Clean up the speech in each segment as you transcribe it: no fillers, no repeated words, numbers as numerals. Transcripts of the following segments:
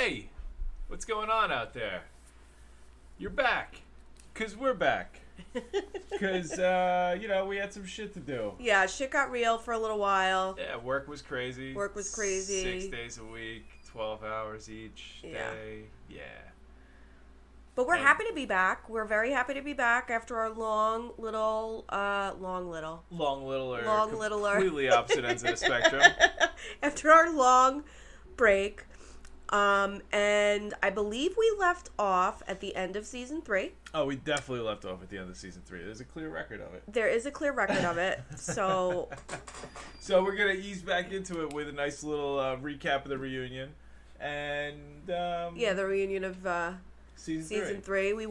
Hey, what's going on out there? You're back. Because we're back. Because, we had some shit to do. Yeah, shit got real for a little while. Yeah, work was crazy. 6 days a week, 12 hours each day. Yeah. But we're happy to be back. We're very happy to be back after our long little. Completely opposite ends of the spectrum. After our long break. And I believe we left off at the end of season 3. Oh, we definitely left off at the end of season 3. There's a clear record of it. There is a clear record of it. So we're going to ease back into it with a nice little recap of the reunion. And, the reunion of season 3. We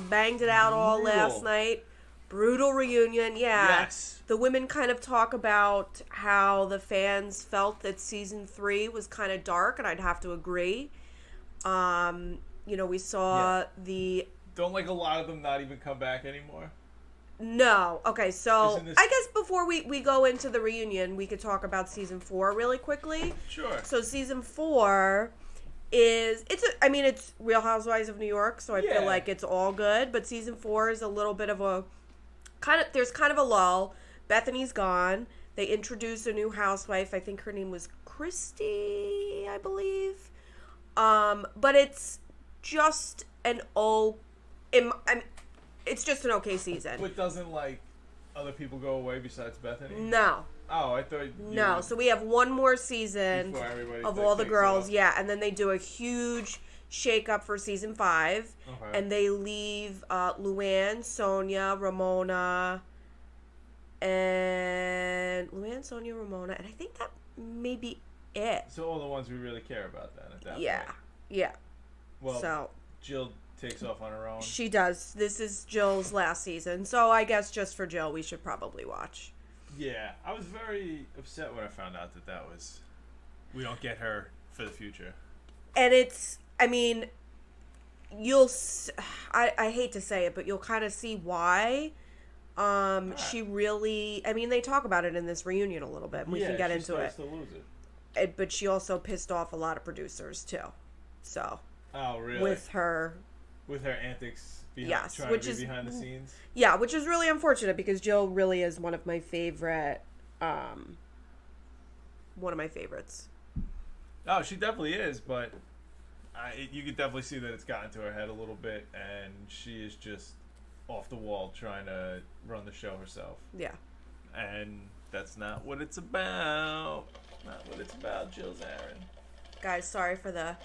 banged it out all last night. Brutal reunion, yeah. Yes. The women kind of talk about how the fans felt that season 3 was kind of dark, and I'd have to agree. We saw the... Don't a lot of them not even come back anymore? No. Okay, so I guess before we go into the reunion, we could talk about season 4 really quickly. Sure. So season 4 it's Real Housewives of New York, so I feel like it's all good, but season 4 is a little bit of a... there's kind of a lull. Bethany's gone. They introduced a new housewife. I think her name was Christy, I believe. But it's just it's just an okay season. But doesn't other people go away besides Bethany? No. Oh, I thought No. So we have one more season of all the girls. Off. Yeah, and then they do a huge shake-up for season 5. Okay. And they leave Luann, Sonia, Ramona, and I think that may be it. So all the ones we really care about then at that point. Yeah. Well, so Jill takes off on her own. She does. This is Jill's last season, so I guess just for Jill, we should probably watch. Yeah, I was very upset when I found out that we don't get her for the future. And I hate to say it, but you'll kind of see why. She really, they talk about it in this reunion a little bit, and we can get into it. To lose it. But she also pissed off a lot of producers too. So. Oh, really? With her antics behind the scenes. Yeah, which is really unfortunate because Jill really is one of my favorites. Oh, she definitely is, but you could definitely see that it's gotten to her head a little bit, and she is just off the wall trying to run the show herself. Yeah. And that's not what it's about. Not what it's about, Jill's Aaron. Guys, sorry for the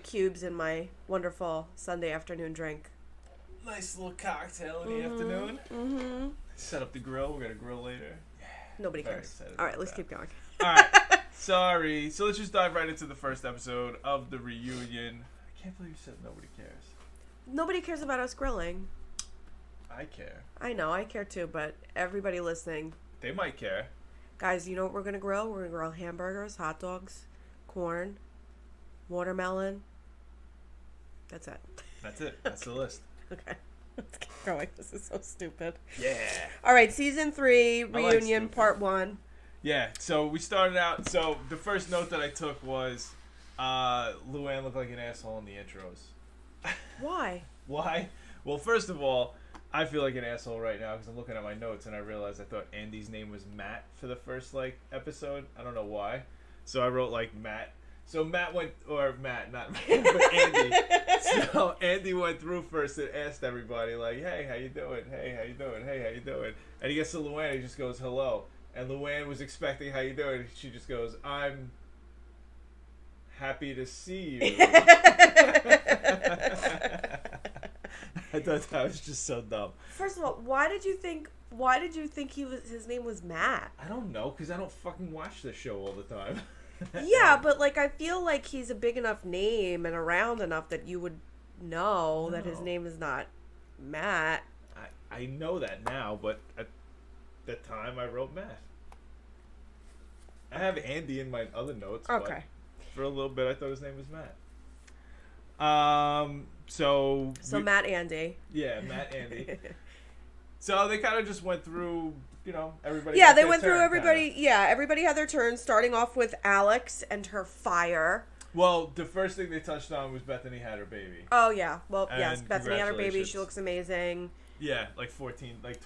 cubes in my wonderful Sunday afternoon drink. Nice little cocktail in the afternoon. Mm-hmm. Set up the grill. We're going to grill later. Yeah, nobody cares. All right, let's keep going. All right. Sorry. So let's just dive right into the first episode of the reunion. I can't believe you said nobody cares. Nobody cares about us grilling. I care. I know, I care too, but everybody listening. They might care. Guys, you know what we're going to grill? We're going to grill hamburgers, hot dogs, corn, watermelon. That's it. That's the list. Okay. Let's keep going. This is so stupid. Yeah. All right, season 3, reunion, part 1. Yeah, so we started out. So the first note that I took was Luann looked like an asshole in the intros. Why? Why? Well, first of all, I feel like an asshole right now because I'm looking at my notes and I realized I thought Andy's name was Matt for the first episode. I don't know why. So I wrote Matt. So not Matt, but Andy. So Andy went through first and asked everybody hey, how you doing? Hey, how you doing? Hey, how you doing? And he gets to Luann, he just goes, hello. And Luann was expecting how you doing. She just goes, I'm happy to see you. I thought that was just so dumb. First of all, why did you think his name was Matt? I don't know, because I don't fucking watch this show all the time. Yeah, but I feel like he's a big enough name and around enough that you would know that his name is not Matt. I know that now, but at the time I wrote Matt. I have Andy in my other notes. Okay. But for a little bit, I thought his name was Matt. So Matt Andy. Yeah, Matt Andy. So they kind of just went through everybody. Yeah, got they their went through turn, everybody. kinda. Yeah, everybody had their turn, starting off with Alex and her fire. Well, the first thing they touched on was Bethany had her baby. Oh, yeah. Well, yes, And Bethany had her baby. She congratulations. looks amazing. Yeah,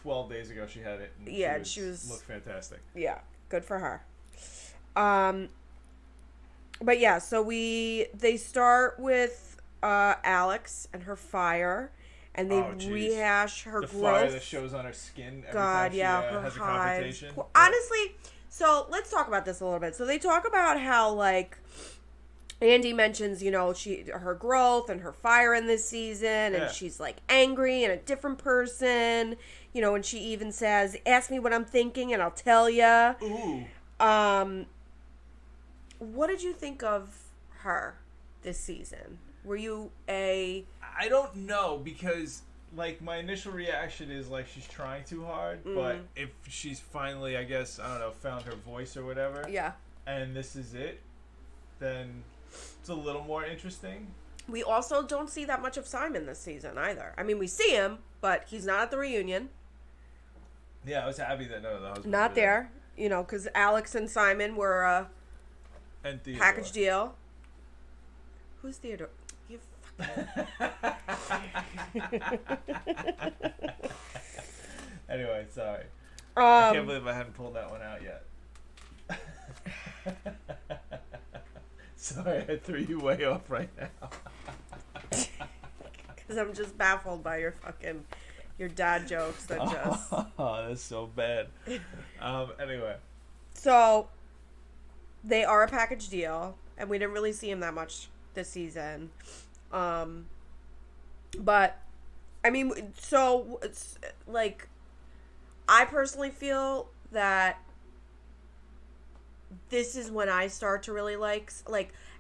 12 days ago she had it. And Yeah, she looked fantastic. Yeah, good for her. But yeah, so they start with Alex and her fire, and they rehash her the growth. fire that shows on her skin every time she her has a hives. confrontation. Honestly, so let's talk about this a little bit. So they talk about how, like, Andy mentions, her growth and her fire in this season, and she's, like, angry and a different person, and she even says, ask me what I'm thinking and I'll tell ya. Ooh. What did you think of her this season? Were you I don't know, because, like, my initial reaction is, like, she's trying too hard, but if she's finally, I guess, I don't know, found her voice or whatever, and this is it, then it's a little more interesting. We also don't see that much of Simon this season either. I mean, we see him, but he's not at the reunion. Yeah, I was happy that none of the husbands not were there, because Alex and Simon were a package deal. Who's Theodore? You Anyway, sorry. I can't believe I haven't pulled that one out yet. Sorry, I threw you way off right now. Because I'm just baffled by your dad jokes that just... Oh, that's so bad. Anyway. So, they are a package deal, and we didn't really see him that much this season. But, I mean, so, it's, like, I personally feel that this is when I start to really like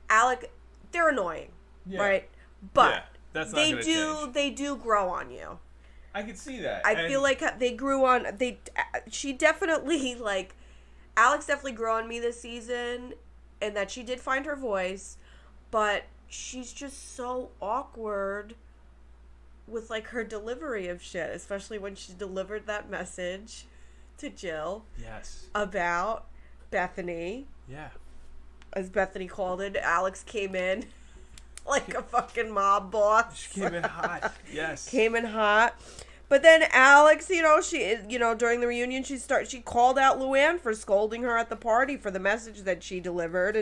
Alec. They're annoying, right? But that's not gonna change. They do grow on you. I can see that. I feel like they grew on. She definitely, like, Alex definitely grew on me this season, and that she did find her voice, but she's just so awkward with, like, her delivery of shit, especially when she delivered that message to Jill. Yes. About Bethany. Yeah. As Bethany called it, Alex came in like a fucking mob boss. She came in hot. Yes. Came in hot. But then Alex, she, during the reunion, she called out Luann for scolding her at the party for the message that she delivered.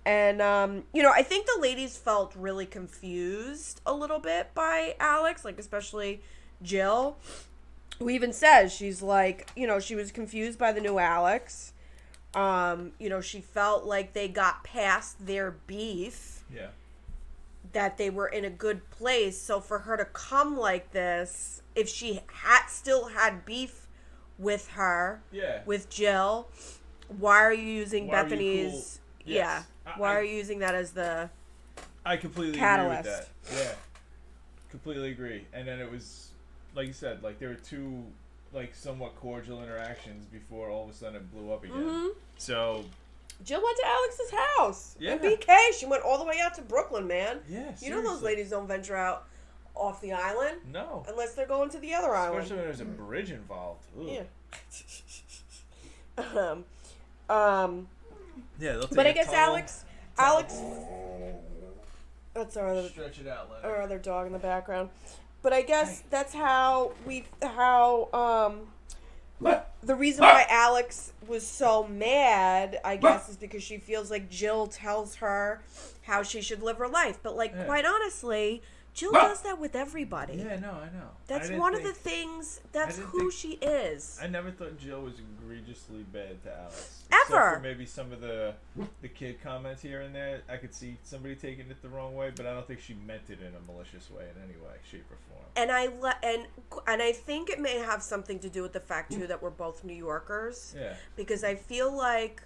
And I think the ladies felt really confused a little bit by Alex, like, especially Jill, who even says, she's like, she was confused by the new Alex. She felt like they got past their beef. Yeah. That they were in a good place. So for her to come like this, if she still had beef with her, with Jill, why are you using Bethany's... Cool? Yes. Yeah. Why are you using that as the I completely catalyst? Agree with that. Yeah. Completely agree. And then it was, like you said, like, there were two, like, somewhat cordial interactions before all of a sudden it blew up again. Mm-hmm. So... Jill went to Alex's house. Yeah. In BK. She went all the way out to Brooklyn, man. Yeah, You know those ladies don't venture out off the island? No. Unless they're going to the other island. Especially when there's a bridge involved. Ugh. Yeah. Yeah, they'll take but I a guess tunnel. Alex... That's our other... Stretch it out, Leonard. Our other dog in the background. But I guess that's how the reason why Alex was so mad, I guess, is because she feels like Jill tells her how she should live her life. But, like, quite honestly, Jill does that with everybody. Yeah, no, I know. That's one of the things, that's who she is. I never thought Jill was egregiously bad to Alex. Ever. Except for maybe some of the kid comments here and there. I could see somebody taking it the wrong way, but I don't think she meant it in a malicious way in any way, shape, or form. And I think it may have something to do with the fact, too, that we're both New Yorkers. Yeah. Because I feel like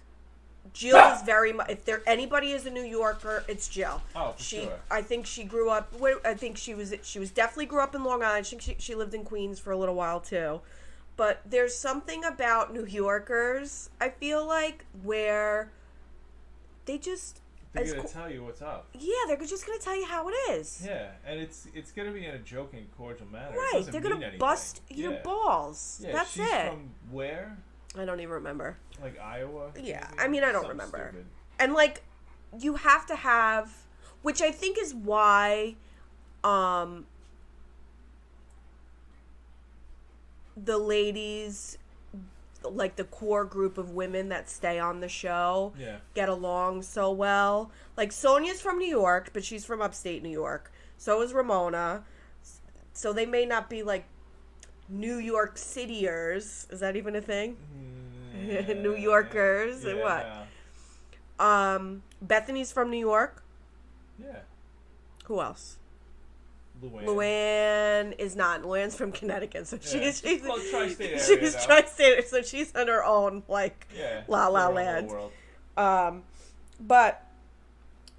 Jill is very much... If anybody is a New Yorker, it's Jill. Oh, for sure. I think she grew up... I think she was definitely grew up in Long Island. I think she lived in Queens for a little while, too. But there's something about New Yorkers, I feel like, where they just... They're going to tell you what's up. Yeah, they're just going to tell you how it is. Yeah, and it's going to be in a joking, cordial manner. Right, they're going to bust your balls. Yeah, that's she's it. From where? I don't even remember. Like Iowa? Yeah, I mean, I don't remember. Stupid. And like, you have to have, which I think is why, the ladies, like the core group of women that stay on the show, get along so well. Like Sonia's from New York, but she's from upstate New York. So is Ramona. So they may not be like New York Cityers. Is that even a thing? New Yorkers and what? No. Bethany's from New York. Yeah. Who else? Luann is not. Luann's from Connecticut, so she's tri-state area. She's tri-state, so she's in her own La La Land. But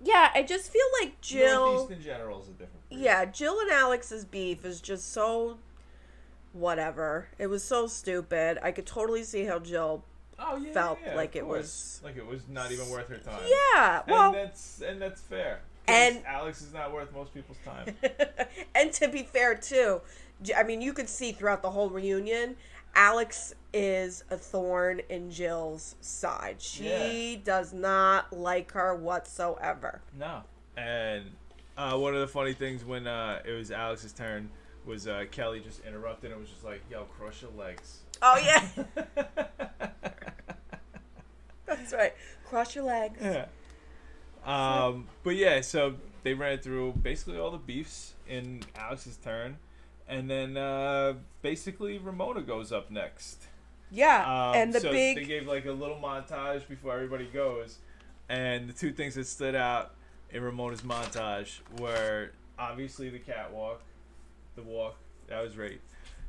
yeah, I just feel like Jill. Northeast in general is a different breed. Yeah, Jill and Alex's beef is just so whatever. It was so stupid. I could totally see how Jill felt like it was not even worth her time. Yeah, well, and that's fair. And Alex is not worth most people's time. And to be fair, too, I mean, you could see throughout the whole reunion, Alex is a thorn in Jill's side. She does not like her whatsoever. No. And one of the funny things when it was Alex's turn was Kelly just interrupted and was just like, yo, cross your legs. Oh, yeah. That's right. Cross your legs. Yeah. But yeah, so they ran through basically all the beefs in Alex's turn, and then basically Ramona goes up next. Yeah, and they gave like a little montage before everybody goes, and the two things that stood out in Ramona's montage were obviously the catwalk, the walk. That was great.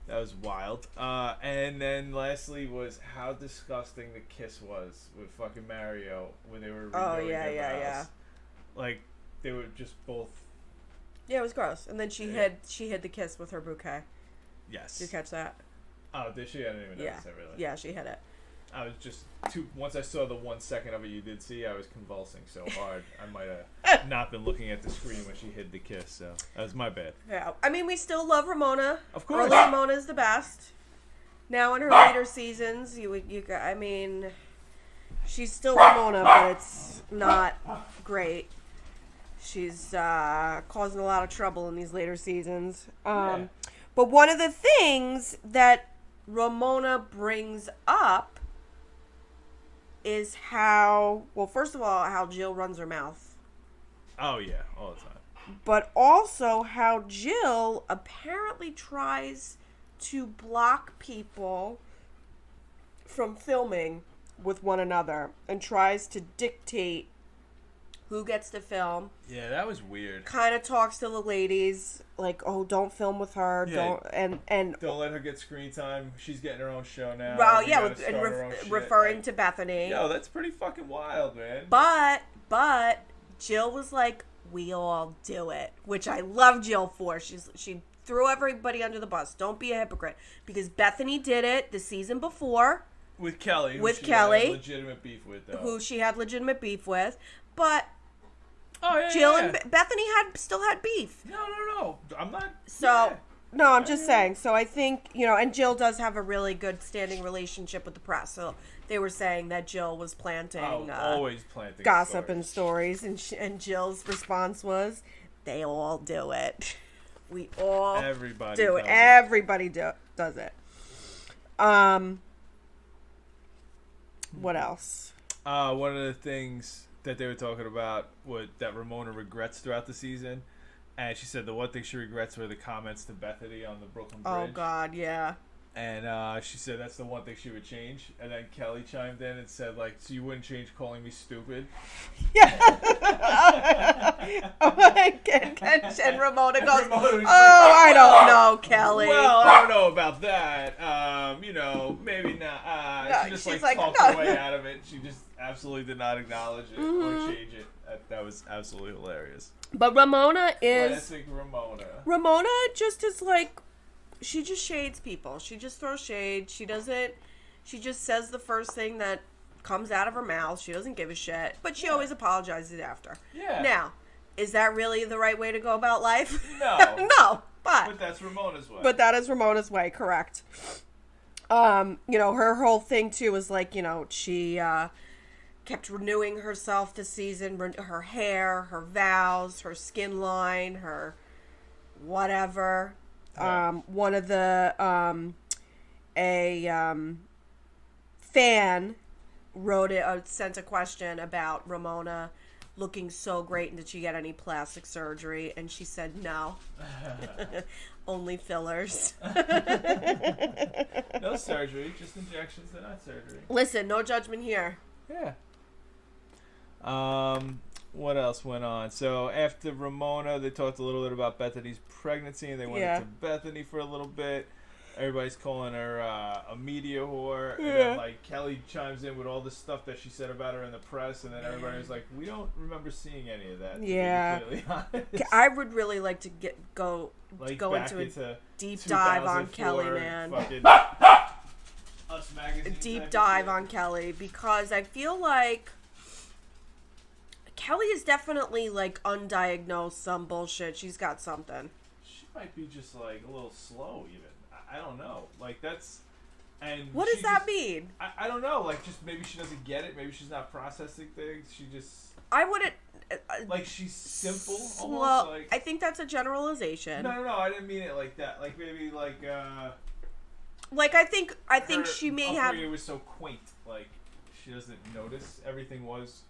That was wild. And then lastly was how disgusting the kiss was with fucking Mario when they were redoing their vows. Like, they were just both... Yeah, it was gross. And then she hid the kiss with her bouquet. Yes. Did you catch that? Oh, did she? I didn't even notice that, really. Yeah, she hid it. I was just... Once I saw the 1 second of it you did see, I was convulsing so hard. I might have not been looking at the screen when she hid the kiss, so that was my bad. Yeah, I mean, we still love Ramona. Of course. Early Ramona is the best. Now in her later seasons, I mean, she's still Ramona, but it's not great. She's causing a lot of trouble in these later seasons. But one of the things that Ramona brings up is first of all, how Jill runs her mouth. Oh, yeah, all the time. But also how Jill apparently tries to block people from filming with one another and tries to dictate who gets to film. Yeah, that was weird. Kind of talks to the ladies like, "Oh, don't film with her. Yeah. Don't let her get screen time. She's getting her own show now." Well, yeah, referring to Bethany. Yo, that's pretty fucking wild, man. But Jill was like, "We all do it," which I love Jill for. She threw everybody under the bus. Don't be a hypocrite, because Bethany did it the season before with Kelly. Had legitimate beef with, though. Who she had legitimate beef with, but. Oh, yeah, Jill and Bethany still had beef. No. I'm not. So, no, I'm just saying. So I think, and Jill does have a really good standing relationship with the press. So they were saying that Jill was planting. Always planting gossip and stories. And Jill's response was, they all do it. We all do it. Everybody does it. What else? One of the things that they were talking about that Ramona regrets throughout the season, and she said the one thing she regrets were the comments to Bethany on the Brooklyn Bridge. Oh God, yeah. And she said that's the one thing she would change. And then Kelly chimed in and said, like, so you wouldn't change calling me stupid? Yeah. And Ramona goes, I don't know, Kelly. Well, I don't know about that. Maybe not. She just talked her way out of it. She just absolutely did not acknowledge it or change it. That was absolutely hilarious. But Ramona is... Classic Ramona. Ramona just is like... She just shades people. She just throws shade. She just says the first thing that comes out of her mouth. She doesn't give a shit, but she always apologizes after. Yeah. Now, is that really the right way to go about life? No. No, But that's Ramona's way. But that is Ramona's way, correct. Her whole thing, too, was like, she kept renewing herself this season. Her hair, her vows, her skin line, her whatever. Yeah. One of the, fan sent a question about Ramona looking so great, and did she get any plastic surgery? And she said no. Only fillers. No surgery, just injections. They're not surgery. Listen, no judgment here. Yeah. What else went on? So after Ramona, they talked a little bit about Bethany's pregnancy, and they went into Bethany for a little bit. Everybody's calling her a media whore, and then like Kelly chimes in with all the stuff that she said about her in the press, and then everybody was like, "We don't remember seeing any of that." Yeah, to be completely honest. I would really like to go into a deep dive on Kelly, man. Us magazine. A deep dive on Kelly, because I feel like Kelly is definitely like undiagnosed some bullshit. She's got something. She might be just like a little slow, even. I don't know. Like, that's... And what does that mean? I don't know. Like, just maybe she doesn't get it. Maybe she's not processing things. She just... I wouldn't... like, she's simple, almost. Well, like, I think that's a generalization. No. I didn't mean it like that. Like, maybe, like, like, I think she may have... It was so quaint. Like, she doesn't notice. Everything was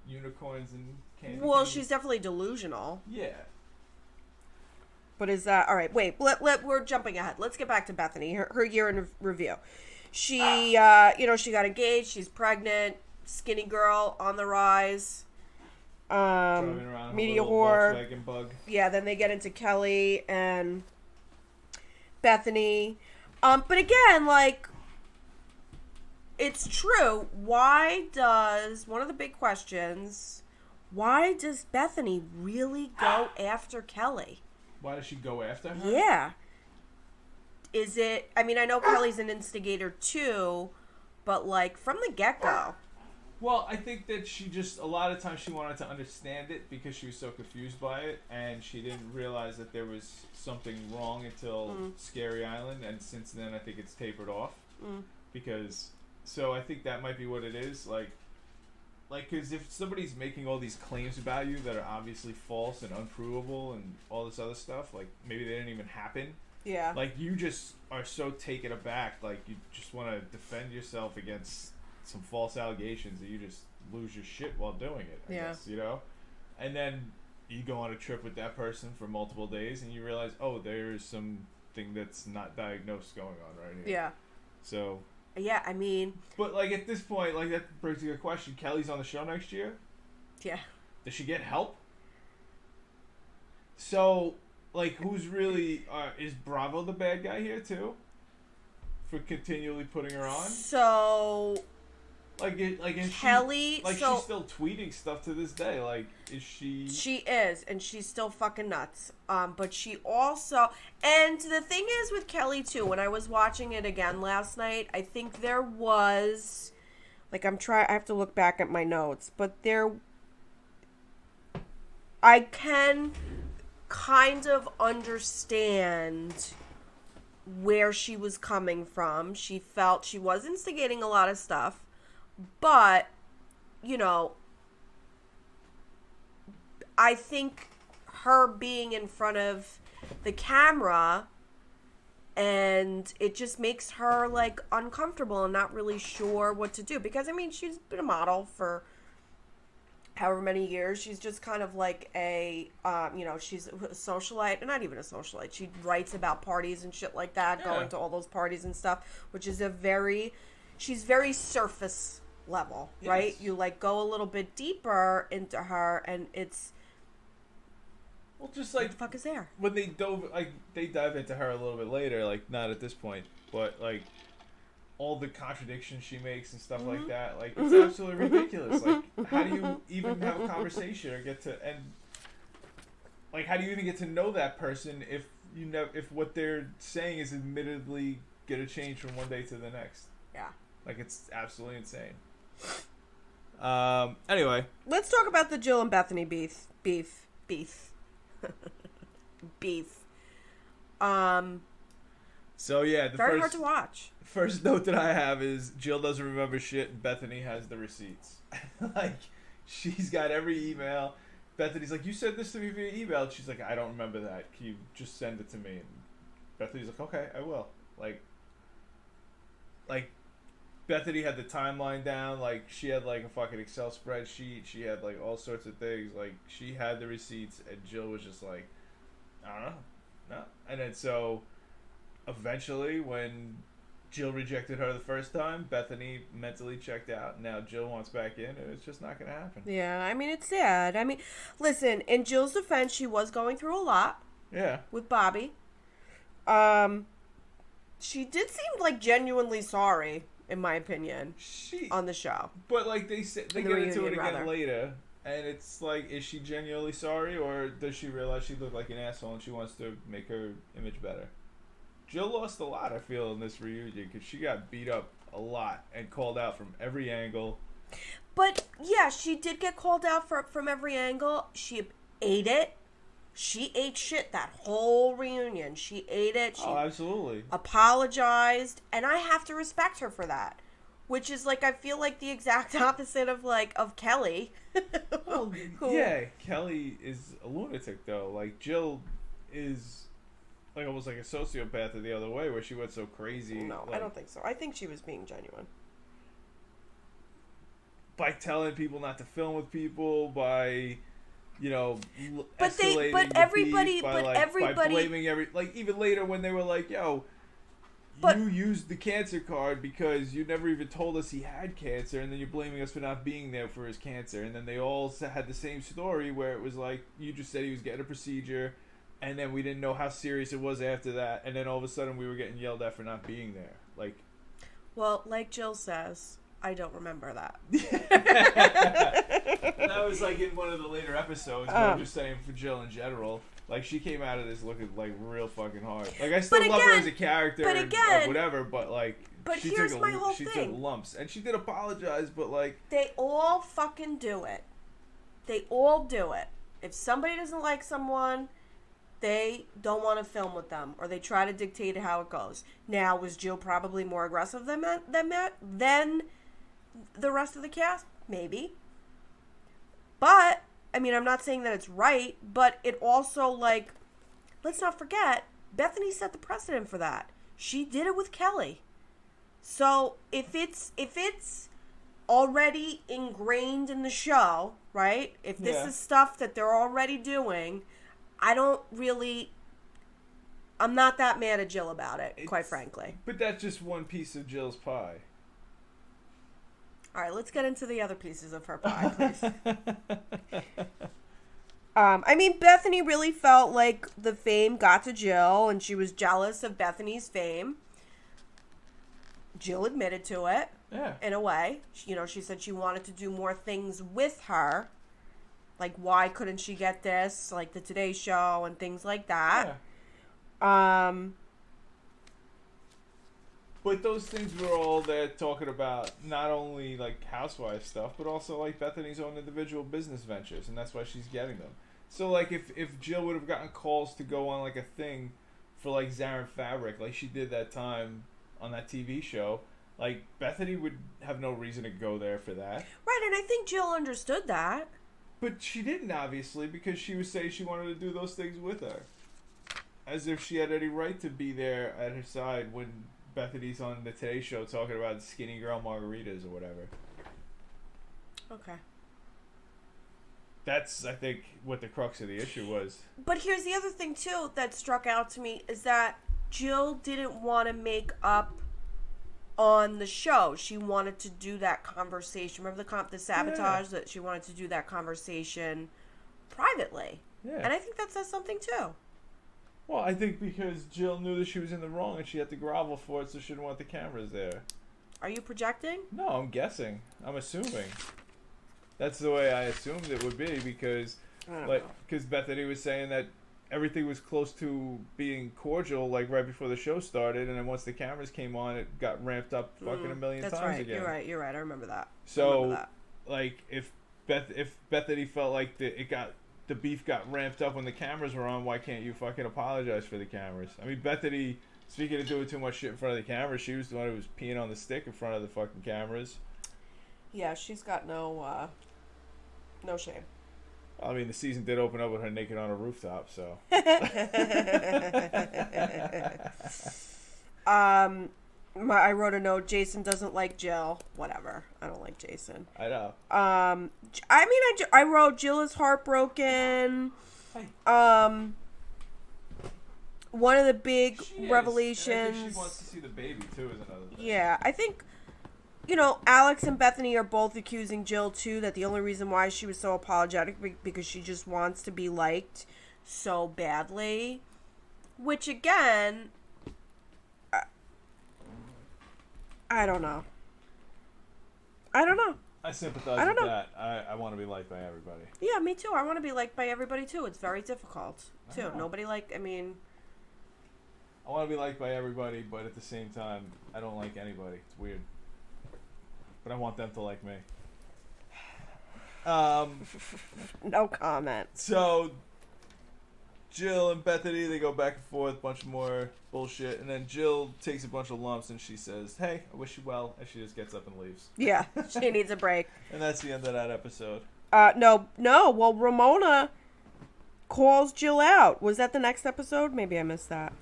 unicorns and candy. Well, she's definitely delusional. Yeah. But is that... All right, wait. We're jumping ahead. Let's get back to Bethany. Her year in review. She, she got engaged. She's pregnant. Skinny girl on the rise. Driving around media whore. Volkswagen Bug. Yeah, then they get into Kelly and Bethany. But again, like, it's true. One of the big questions, why does Bethany really go after Kelly? Why does she go after her? Yeah. Is it... I mean, I know Kelly's an instigator, too, but, like, from the get-go. Well, I think that she just... A lot of times she wanted to understand it because she was so confused by it, and she didn't realize that there was something wrong until Scary Island, and since then I think it's tapered off. Because... So I think that might be what it is. Like, because if somebody's making all these claims about you that are obviously false and unprovable and all this other stuff, like, maybe they didn't even happen. Yeah. Like, you just are so taken aback, like, you just want to defend yourself against some false allegations that you just lose your shit while doing it, I guess, you know? And then you go on a trip with that person for multiple days and you realize, oh, there's something that's not diagnosed going on right here. Yeah. So... Yeah, I mean... But, like, at this point, like, that brings a good question. Kelly's on the show next year? Yeah. Does she get help? So, like, who's really... is Bravo the bad guy here, too? For continually putting her on? So... is Kelly... She, like, she's still tweeting stuff to this day. Like, is she... She is, and she's still fucking nuts. But she also... And the thing is with Kelly, too, when I was watching it again last night, I think there was... Like, I have to look back at my notes, but I can kind of understand where she was coming from. She felt she was instigating a lot of stuff, but, you know, I think her being in front of the camera, and it just makes her, like, uncomfortable and not really sure what to do. Because, I mean, she's been a model for however many years. She's just kind of like she's a socialite, not even a socialite. She writes about parties and shit like that, going to all those parties and stuff, which is she's very surface level, right? You, like, go a little bit deeper into her, and it's... Well, just like... What the fuck is there? When they dive into her a little bit later, like, not at this point, but, like, all the contradictions she makes and stuff like that, like, it's absolutely ridiculous. Like, how do you even have a conversation or get to... And, like, how do you even get to know that person if if what they're saying is admittedly going to change from one day to the next? Yeah. Like, it's absolutely insane. Anyway. Let's talk about the Jill and Bethany beef. Beef. So yeah, very hard to watch. First note that I have is Jill doesn't remember shit and Bethany has the receipts. Like, she's got every email. Bethany's like, you sent this to me via email. And she's like, I don't remember that. Can you just send it to me? And Bethany's like, okay, I will. Like Bethany had the timeline down. Like, she had like a fucking Excel spreadsheet. She had like all sorts of things. Like, she had the receipts, and Jill was just like, I don't know, no. And then so eventually, when Jill rejected her the first time, Bethany mentally checked out. Now Jill wants back in, and it's just not going to happen. Yeah, I mean, it's sad. I mean, listen, in Jill's defense, she was going through a lot. Yeah. With Bobby. She did seem like genuinely sorry, in my opinion, on the show. But like they get into it again later, and it's like, is she genuinely sorry, or does she realize she looked like an asshole and she wants to make her image better? Jill lost a lot, I feel, in this reunion, because she got beat up a lot and called out from every angle. But yeah, she did get called out from every angle. She ate it. She ate shit that whole reunion. She ate it. She absolutely apologized, and I have to respect her for that. Which is like, I feel like the exact opposite of Kelly. Well, yeah, Kelly is a lunatic though. Like, Jill is like almost like a sociopath the other way, where she went so crazy. No, I don't think so. I think she was being genuine. By telling people not to film with people, by by everybody blaming like, even later when they were like, yo, you used the cancer card because you never even told us he had cancer, and then you're blaming us for not being there for his cancer. And then they all had the same story where it was like, you just said he was getting a procedure, and then we didn't know how serious it was after that, and then all of a sudden we were getting yelled at for not being there. Like, well, like Jill says, I don't remember that. That was like in one of the later episodes, but I'm just saying for Jill in general. Like, she came out of this looking like real fucking hard. Like, I still love her as a character and whatever, but like, she took lumps, and she did apologize, but like, they all fucking do it. They all do it. If somebody doesn't like someone, they don't want to film with them, or they try to dictate how it goes. Now, was Jill probably more aggressive than the rest of the cast? Maybe. But, I mean, I'm not saying that it's right, but it also, like, let's not forget, Bethany set the precedent for that. She did it with Kelly. So, if it's already ingrained in the show, right? If this is stuff that they're already doing, I'm not that mad at Jill about it, quite frankly. But that's just one piece of Jill's pie. All right, let's get into the other pieces of her pie, please. I mean, Bethany really felt like the fame got to Jill, and she was jealous of Bethany's fame. Jill admitted to it, in a way. She said she wanted to do more things with her. Like, why couldn't she get this? Like, the Today Show and things like that. Yeah. But those things were all there talking about not only, like, Housewives stuff, but also, like, Bethany's own individual business ventures, and that's why she's getting them. So, like, if Jill would have gotten calls to go on, like, a thing for, like, Zarin Fabric, like she did that time on that TV show, like, Bethany would have no reason to go there for that. Right, and I think Jill understood that. But she didn't, obviously, because she was saying she wanted to do those things with her. As if she had any right to be there at her side when Bethany's on the Today Show talking about skinny girl margaritas or whatever. Okay. That's, I think, what the crux of the issue was. But here's the other thing, too, that struck out to me, is that Jill didn't want to make up on the show. She wanted to do that conversation. Remember the sabotage? That she wanted to do that conversation privately. Yeah. And I think that says something, too. Well, I think because Jill knew that she was in the wrong and she had to grovel for it, so she didn't want the cameras there. Are you projecting? No, I'm guessing. I'm assuming. That's the way I assumed it would be, because Bethany was saying that everything was close to being cordial, like right before the show started, and then once the cameras came on, it got ramped up fucking a million times again. You're right. I remember that. So, like if Bethany felt like the beef got ramped up when the cameras were on, why can't you fucking apologize for the cameras? I mean, Bethany, speaking of doing too much shit in front of the cameras, she was the one who was peeing on the stick in front of the fucking cameras. Yeah, she's got no shame. I mean, the season did open up with her naked on a rooftop, so. I wrote a note. Jason doesn't like Jill. Whatever. I don't like Jason. I know. I wrote Jill is heartbroken. One of the big revelations. I think she wants to see the baby too. Is another thing. Yeah, I think. Alex and Bethany are both accusing Jill too that the only reason why she was so apologetic because she just wants to be liked so badly, which again. I don't know. I sympathize with that. I want to be liked by everybody. Yeah, me too. I want to be liked by everybody too. It's very difficult too. I want to be liked by everybody, but at the same time, I don't like anybody. It's weird. But I want them to like me. No comment. So, Jill and Bethany, they go back and forth, a bunch more bullshit, and then Jill takes a bunch of lumps and she says, "Hey, I wish you well," and she just gets up and leaves. Yeah, she needs a break. And that's the end of that episode. No. Well, Ramona calls Jill out. Was that the next episode? Maybe I missed that.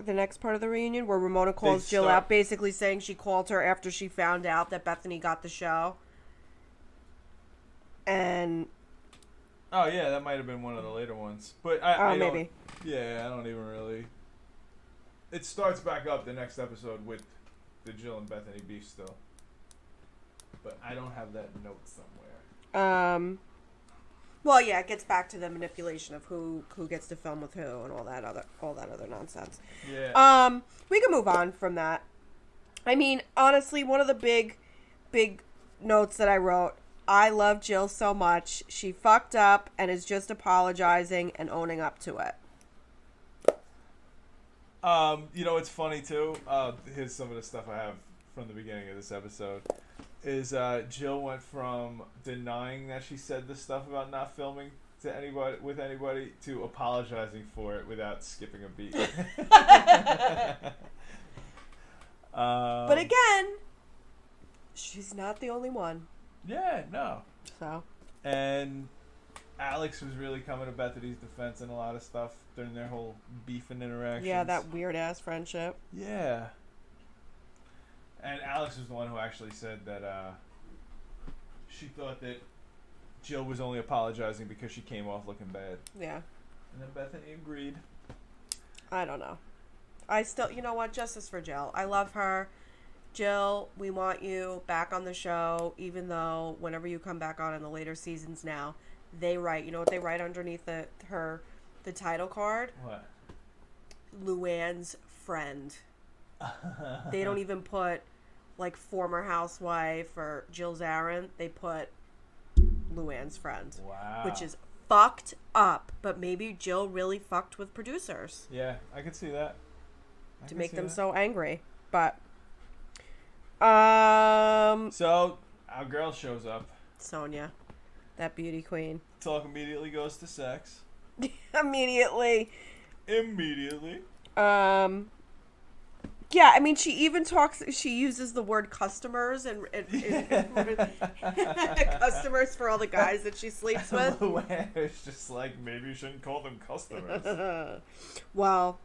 The next part of the reunion where Ramona calls Jill out, basically saying she called her after she found out that Bethany got the show. And... Oh, yeah, that might have been one of the later ones. But maybe. Yeah, I don't even really... It starts back up the next episode with the Jill and Bethany beef still. But I don't have that note somewhere. Well, yeah, it gets back to the manipulation of who gets to film with who and all that other nonsense. Yeah. We can move on from that. I mean, honestly, one of the big notes that I wrote, I love Jill so much. She fucked up and is just apologizing and owning up to it. It's funny too. Here's some of the stuff I have from the beginning of this episode. Is Jill went from denying that she said this stuff about not filming to anybody to apologizing for it without skipping a beat. But again, she's not the only one. Yeah, no. So. And Alex was really coming to Bethany's defense in a lot of stuff during their whole beef and interactions. Yeah, that weird ass friendship. Yeah. And Alex was the one who actually said that she thought that Jill was only apologizing because she came off looking bad. Yeah. And then Bethany agreed. I don't know. I still, you know what? Justice for Jill. I love her. Jill, we want you back on the show, even though whenever you come back on in the later seasons now, they write, you know what they write underneath the title card? What? Luann's friend. They don't even put like former housewife or Jill Zarin. They put Luann's friend. Wow. Which is fucked up. But maybe Jill really fucked with producers. Yeah, I could see that. To make them so angry. But so our girl shows up. Sonia. That beauty queen. Talk immediately goes to sex. Immediately. Yeah, I mean, she even she uses the word customers and customers for all the guys that she sleeps with. It's just like, maybe you shouldn't call them customers. Well,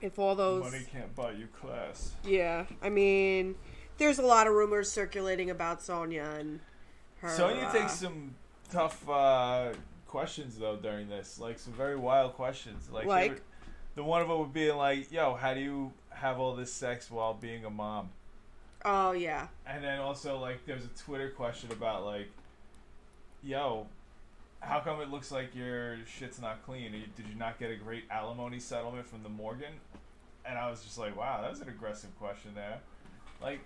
if all those... Money can't buy you class. Yeah, I mean, there's a lot of rumors circulating about Sonia and her... Sonia takes some tough questions, though, during this. Like, some very wild questions. Like? The one of them would be like, yo, how do you have all this sex while being a mom? Oh, yeah. And then also, like, there's a Twitter question about, like, yo, how come it looks like your shit's not clean? Did you not get a great alimony settlement from the Morgan? And I was just like, wow, that was an aggressive question there. Like...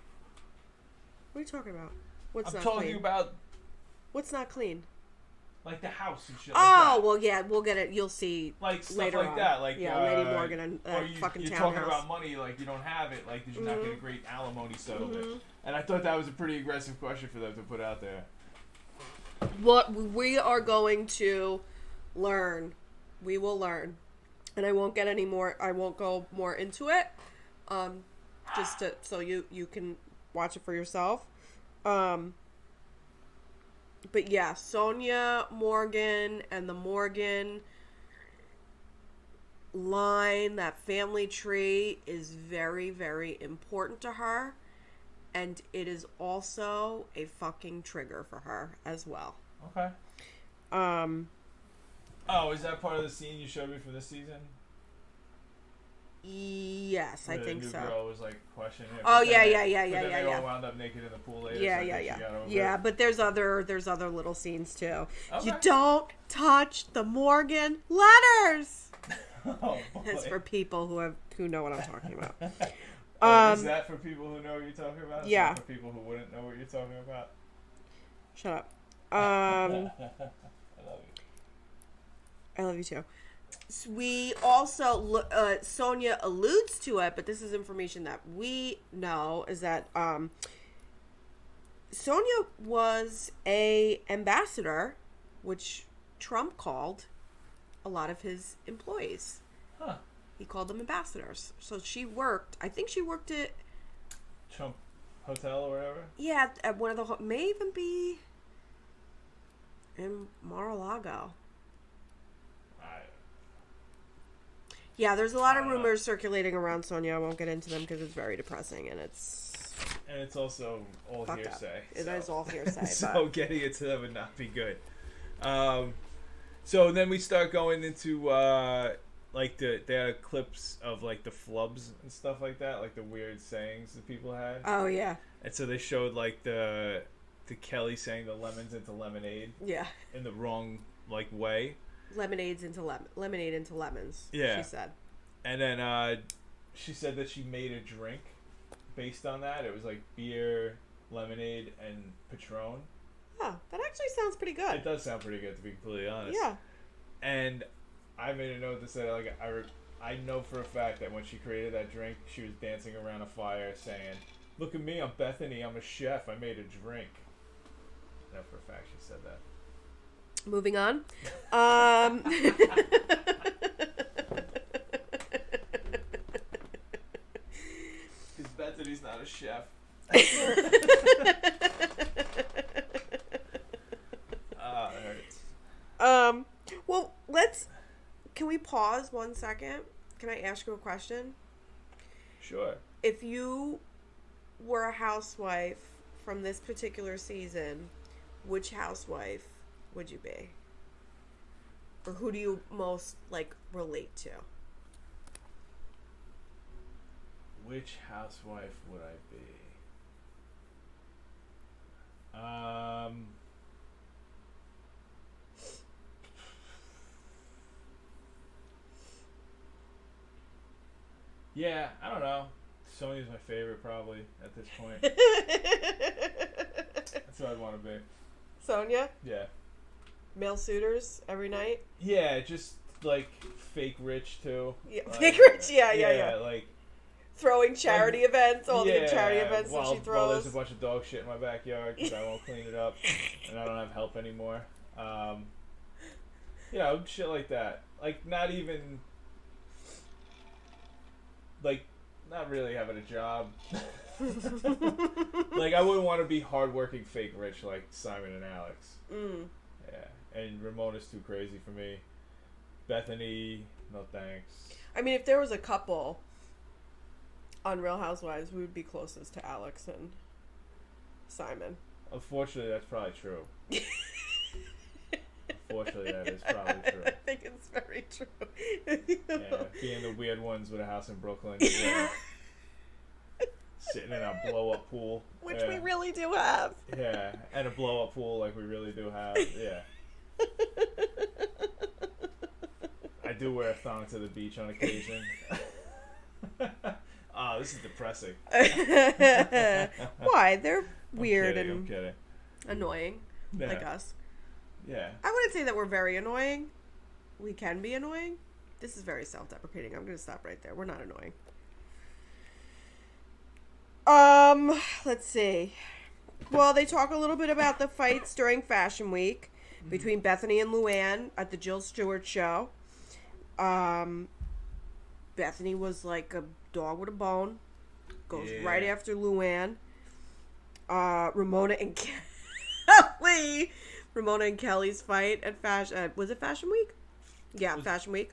What are you talking about? What's I'm not talking clean? about... What's not clean? Like the house and shit. Well, yeah, we'll get it. You'll see like stuff later like on. that. Like Lady Morgan and fucking you're townhouse. talking about money, like you don't have it. Like did you not get a great alimony settlement? And I thought that was a pretty aggressive question for them to put out there. What we are going to learn, we will learn, and I won't get any more. I won't go more into it. Just so you can watch it for yourself. But yeah, Sonia Morgan and the Morgan line, that family tree is very, very important to her. And it is also a fucking trigger for her as well. Okay. Oh, is that part of the scene you showed me from this season? Yes, I think so. The new girl was like questioning it. Oh yeah. They all wound up naked in the pool later. Yeah. But there's other little scenes too. Okay. You don't touch the Morgan letters. Oh boy. It's for people who know what I'm talking about. Is that for people who know what you're talking about? It's yeah. not for people who wouldn't know what you're talking about. Shut up. I love you. I love you too. We also, Sonia alludes to it, but this is information that we know, is that Sonia was a ambassador, which Trump called a lot of his employees. Huh. He called them ambassadors. So she worked, I think she worked at Trump Hotel or whatever? Yeah, at one of the, may even be in Mar-a-Lago. Yeah, there's a lot of rumors circulating around Sonia. I won't get into them because it's very depressing and it's also all hearsay. It is all hearsay. So getting into them would not be good. So then we start going into like they had clips of like the flubs and stuff like that, like the weird sayings that people had. Oh yeah. And so they showed like the Kelly saying the lemons into lemonade. Yeah. In the wrong like way. Lemonade into lemons. Yeah. She said. And then she said that she made a drink based on that. It was like beer, lemonade, and Patron. Oh, that actually sounds pretty good. It does sound pretty good, to be completely honest. Yeah. And I made a note that said, like, I know for a fact that when she created that drink, she was dancing around a fire saying, "Look at me, I'm Bethany, I'm a chef, I made a drink." I know for a fact she said that. Moving on. Because Bethany's not a chef. It hurts. Well, can we pause 1 second? Can I ask you a question? Sure. If you were a housewife from this particular season, which housewife would you be? Or who do you most, like, relate to? Which housewife would I be? Yeah, I don't know. Sonia's my favorite, probably, at this point. That's what I'd want to be. Sonia? Yeah. Male suitors every night? Yeah, just, like, fake rich, too. Yeah, like, fake rich, yeah. Like... Throwing charity events, all the charity events that she throws. Well, there's a bunch of dog shit in my backyard because I won't clean it up, and I don't have help anymore. Shit like that. Like, not even... Like, not really having a job. Like, I wouldn't want to be hardworking fake rich like Simon and Alex. Mm. Yeah. And Ramona's too crazy for me. Bethany, no thanks. I mean, if there was a couple on Real Housewives, we would be closest to Alex and Simon. Unfortunately, that's probably true. Unfortunately, that is probably true. I think it's very true. Yeah, being the weird ones with a house in Brooklyn. Yeah. Sitting in a blow-up pool. Which we really do have. Yeah, and a blow-up pool like we really do have. Yeah. I do wear a thong to the beach on occasion. Oh, this is depressing. Why? They're weird I'm kidding. annoying, like us. Yeah. I wouldn't say that we're very annoying. We can be annoying. This is very self-deprecating. I'm going to stop right there. We're not annoying. Let's see. Well, they talk a little bit about the fights during Fashion Week between Bethany and Luann at the Jill Stewart show. Bethany was like a dog with a bone. Goes right after Luann. Ramona and Kelly. Ramona and Kelly's fight at Fashion... was it Fashion Week? Yeah, Fashion Week.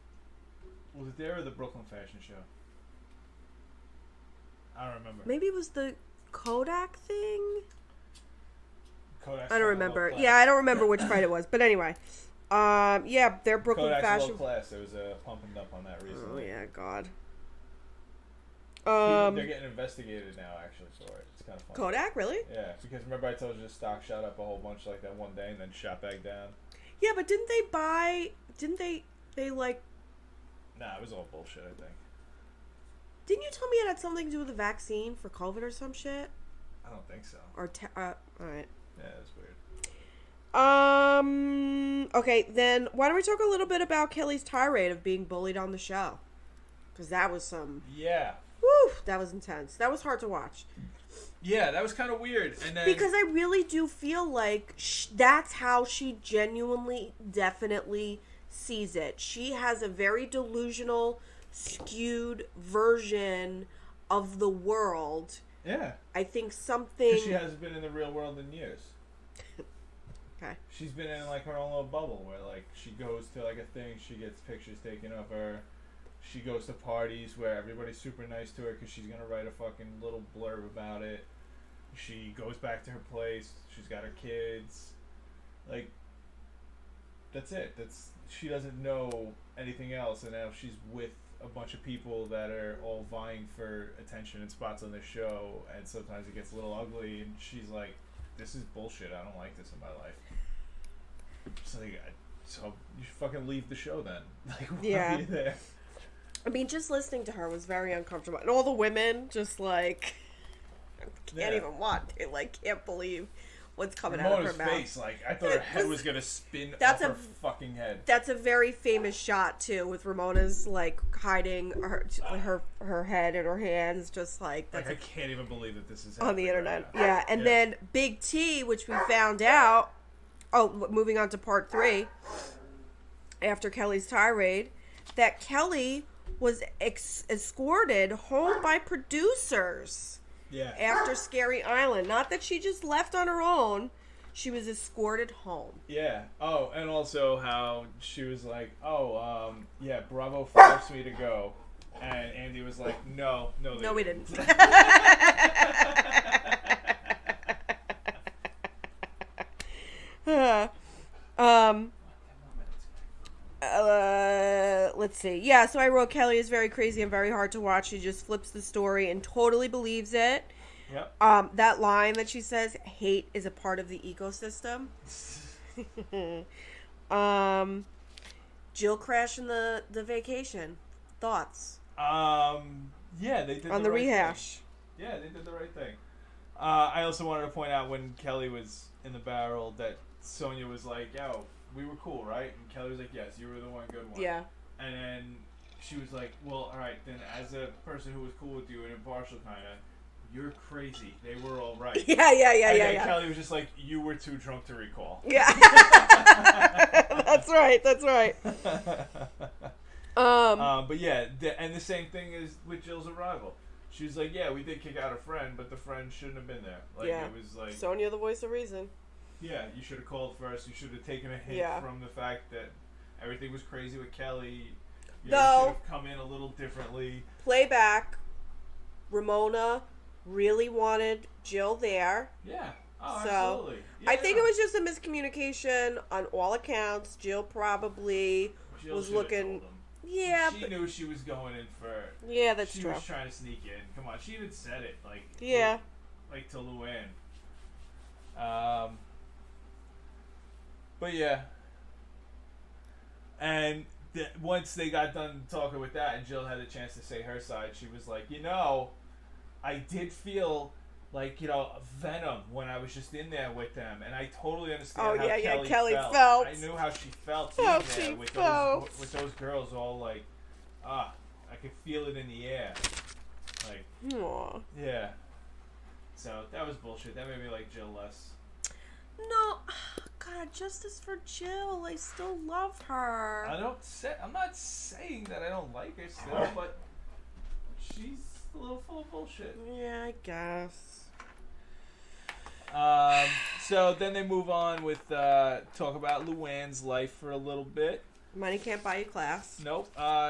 Was it there or the Brooklyn Fashion Show? I don't remember. Maybe it was the Kodak thing? Kodak's I don't remember. Yeah, I don't remember which fight it was. But anyway. Yeah, they're Brooklyn Kodak's Fashion... low class. There was a pumping up on that recently. Oh, yeah, God. They're getting investigated now, actually, for it. It's kind of funny. Kodak, really? Yeah, because remember I told you the stock shot up a whole bunch like that one day and then shot back down? Yeah, but didn't they like... Nah, it was all bullshit, I think. Didn't you tell me it had something to do with the vaccine for COVID or some shit? I don't think so. Or, alright. Yeah, that's weird. Okay, then why don't we talk a little bit about Kelly's tirade of being bullied on the show? Because that was some... Yeah. Woo! That was intense. That was hard to watch. Yeah, that was kind of weird. And then... Because I really do feel like that's how she genuinely, definitely sees it. She has a very delusional, skewed version of the world. Yeah. I think something... Because she hasn't been in the real world in years. Okay. She's been in like her own little bubble where like she goes to like a thing, she gets pictures taken of her. She goes to parties where everybody's super nice to her because she's going to write a fucking little blurb about it. She goes back to her place. She's got her kids. Like, that's it. She doesn't know anything else. And now she's with a bunch of people that are all vying for attention and spots on the show. And sometimes it gets a little ugly. And she's like, this is bullshit. I don't like this in my life. So you should fucking leave the show then. Like, why are you there? I mean, just listening to her was very uncomfortable. And all the women just, like, can't even watch. They, like, can't believe what's coming out of her mouth. Face, like, I thought her head was going to spin off her fucking head. That's a very famous shot, too, with Ramona's, like, hiding her head in her hands, just like... I can't even believe that this is on the internet. Right, yeah, and then Big T, which we found out... Oh, moving on to part 3, after Kelly's tirade, that Kelly... was escorted home by producers after Scary Island. Not that she just left on her own. She was escorted home. Yeah. Oh, and also how she was like, Bravo forced me to go. And Andy was like, no, we didn't. Let's see. Yeah, so I wrote Kelly is very crazy and very hard to watch. She just flips the story and totally believes it. Yep. That line that she says, hate is a part of the ecosystem. Jill crashing the vacation. Thoughts? Yeah, they did on the rehash. Thing. Yeah, they did the right thing. I also wanted to point out when Kelly was in the barrel that Sonia was like, yo, we were cool, right? And Kelly was like, yes, you were the one good one. Yeah. And then she was like, well, all right, then as a person who was cool with you and impartial kind of, you're crazy. They were all right. Yeah. Kelly was just like, you were too drunk to recall. Yeah. That's right. But yeah, and the same thing is with Jill's arrival. She was like, yeah, we did kick out a friend, but the friend shouldn't have been there. Like, it was like... Sonia, the voice of reason. Yeah, you should have called first. You should have taken a hint from the fact that everything was crazy with Kelly. You should have come in a little differently. Playback. Ramona really wanted Jill there. Yeah. Oh, so, absolutely. Yeah, I think it was just a miscommunication on all accounts. Jill probably was looking... Yeah, she knew she was going in for... Yeah, that's true. She was trying to sneak in. Come on, she even said it. Like, yeah. Like to Luann. But yeah. And once they got done talking with that and Jill had a chance to say her side, she was like, I did feel like, Venom when I was just in there with them, and I totally understand how Kelly felt. felt. I knew how she felt How in there she with felt. those girls all like, I could feel it in the air. Like, Aww. yeah. So that was bullshit. That made me like Jill less. No, God, justice for Jill. I still love her. I'm not saying that I don't like her still, but she's a little full of bullshit. Yeah, I guess. So then they move on with talk about Luann's life for a little bit. Money can't buy you class. Nope.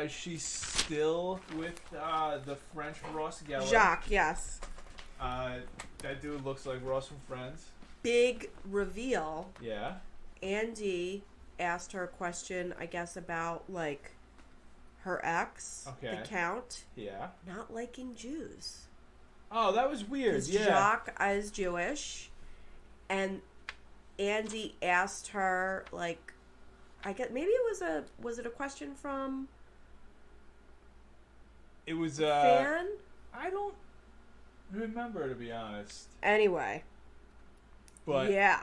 She's still with the French Ross Geller. Jacques, yes. That dude looks like Ross from Friends. Big reveal. Yeah. Andy asked her a question, I guess, about, like, her ex, the Count, not liking Jews. Oh, that was weird. Yeah. Jacques is Jewish, and Andy asked her, like, I guess maybe was it a question from? It was fan. I don't remember, to be honest. Anyway. But yeah.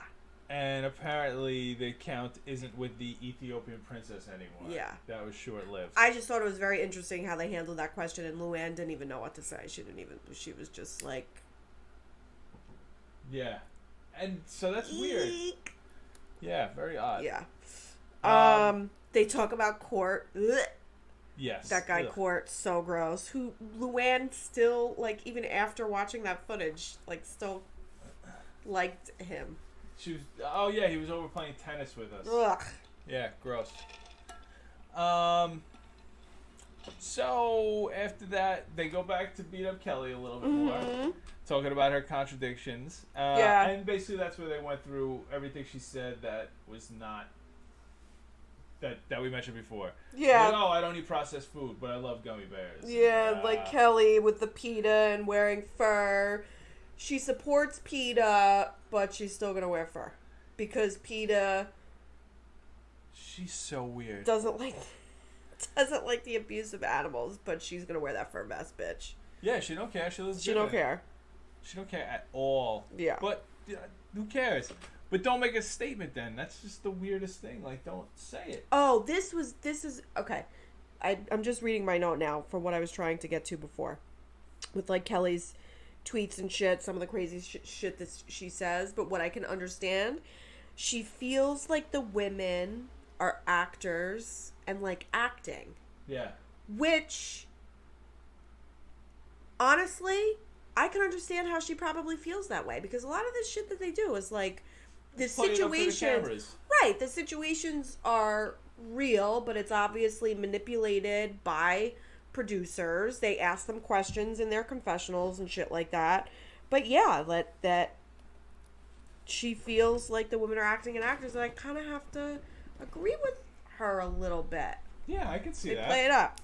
And apparently the Count isn't with the Ethiopian princess anymore. Yeah. That was short-lived. I just thought it was very interesting how they handled that question, and Luann didn't even know what to say. She was just like... Yeah. And so that's weird. Yeah, very odd. Yeah. They talk about Court. Ugh. Yes. That guy Court, so gross. Who Luann still, like, even after watching that footage, like, still liked him. She was. Oh yeah, he was over playing tennis with us. Ugh. Yeah, gross. So after that, they go back to beat up Kelly a little bit more, talking about her contradictions. And basically that's where they went through everything she said that was not that we mentioned before. Yeah. Like, I don't eat processed food, but I love gummy bears. Yeah, like Kelly with the PETA and wearing fur. She supports PETA, but she's still gonna wear fur because PETA. She's so weird. Doesn't like the abuse of animals, but she's gonna wear that fur vest, bitch. Yeah, she don't care. She don't care. She don't care at all. Yeah. But who cares? But don't make a statement then. That's just the weirdest thing. Like, don't say it. Oh, this is okay. I'm just reading my note now for what I was trying to get to before, with like Kelly's tweets and shit, some of the crazy shit that she says, but what I can understand, she feels like the women are actors and like acting. Yeah. Which, honestly, I can understand how she probably feels that way, because a lot of this shit that they do is like, the situations, right, the situations are real, but it's obviously manipulated by producers. They ask them questions in their confessionals and shit like that. But yeah, that she feels like the women are acting and actors, and I kind of have to agree with her a little bit. Yeah, I can see that. Play it up.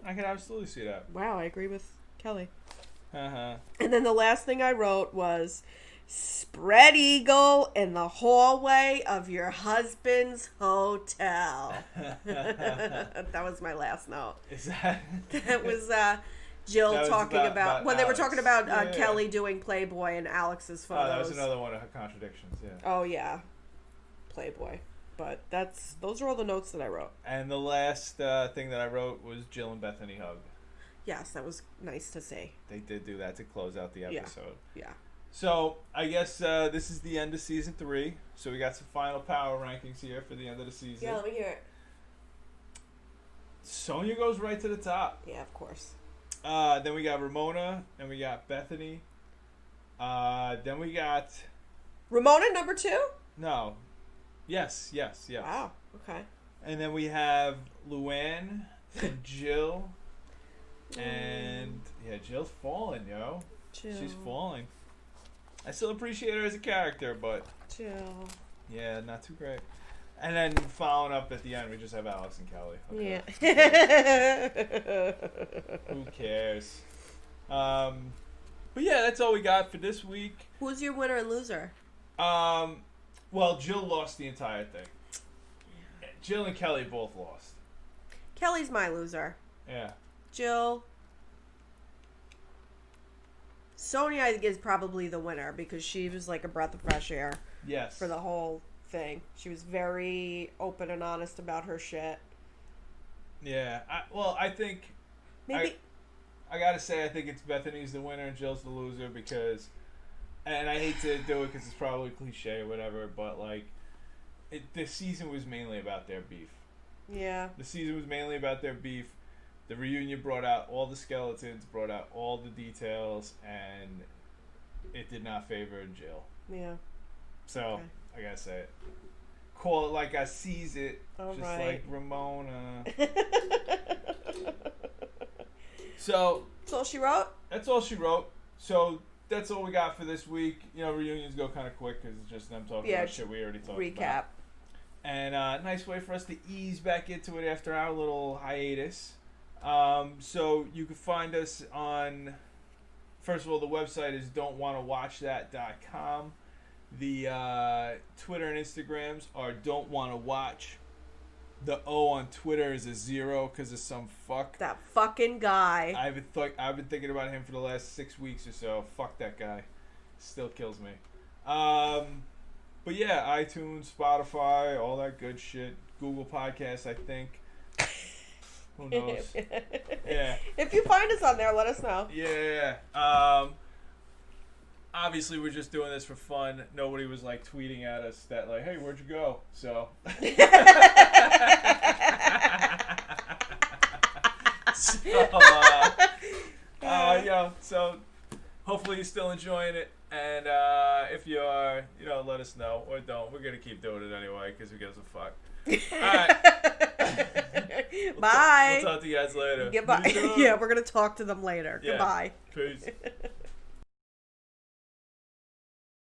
I can absolutely see that. Wow, I agree with Kelly. Uh-huh. And then the last thing I wrote was, spread eagle in the hallway of your husband's hotel. That was my last note. Is that? That was Jill talking about when Alex. They were talking about Kelly doing Playboy and Alex's photos. Oh, that was another one of her contradictions. Yeah. Oh yeah, Playboy. But those are all the notes that I wrote. And the last thing that I wrote was Jill and Bethany hug. Yes, that was nice to see. They did do that to close out the episode. Yeah. So, I guess this is the end of Season 3. So, we got some final power rankings here for the end of the season. Yeah, let me hear it. Sonia goes right to the top. Yeah, of course. Then we got Ramona, and we got Bethany. Then we got... Ramona, number 2? No. Yes. Wow, okay. And then we have Luann and Jill. And, yeah, Jill's falling, yo. Jill. She's falling. I still appreciate her as a character, but... Jill. Yeah, not too great. And then following up at the end, we just have Alex and Kelly. Okay. Yeah. Who cares? But yeah, that's all we got for this week. Who's your winner and loser? Well, Jill lost the entire thing. Jill and Kelly both lost. Kelly's my loser. Yeah. Jill... Sonia, I think, is probably the winner because she was like a breath of fresh air. Yes. For the whole thing. She was very open and honest about her shit. Yeah. I think... Maybe... I gotta say, I think it's Bethany's the winner and Jill's the loser because... And I hate to do it because it's probably cliche or whatever, but, like... the season was mainly about their beef. Yeah. The season was mainly about their beef. The reunion brought out all the skeletons, brought out all the details, and it did not favor Jill. Yeah. So, okay. I gotta say it. Call it like I sees it. All just right. like Ramona. So... That's all she wrote? That's all she wrote. So, that's all we got for this week. You know, reunions go kind of quick because it's just them talking about shit we already talked about. Recap. And nice way for us to ease back into it after our little hiatus. So you can find us on, first of all, the website is don'twantowatchthat.com. The Twitter and Instagrams are don'twantowatch. The O on Twitter is a 0 because of some fuck. That fucking guy. I've been thinking about him for the last 6 weeks or so. Fuck that guy. Still kills me. But yeah, iTunes, Spotify, all that good shit. Google Podcasts, I think. Who knows? Yeah. If you find us on there, let us know. Yeah. Obviously, we're just doing this for fun. Nobody was like tweeting at us that like, "Hey, where'd you go?" So. So hopefully you're still enjoying it. And if you are, let us know or don't. We're gonna keep doing it anyway because who gives a fuck. All right. Bye. We'll talk to you guys later. Goodbye. Yeah, we're gonna talk to them later. Yeah. Goodbye. Peace.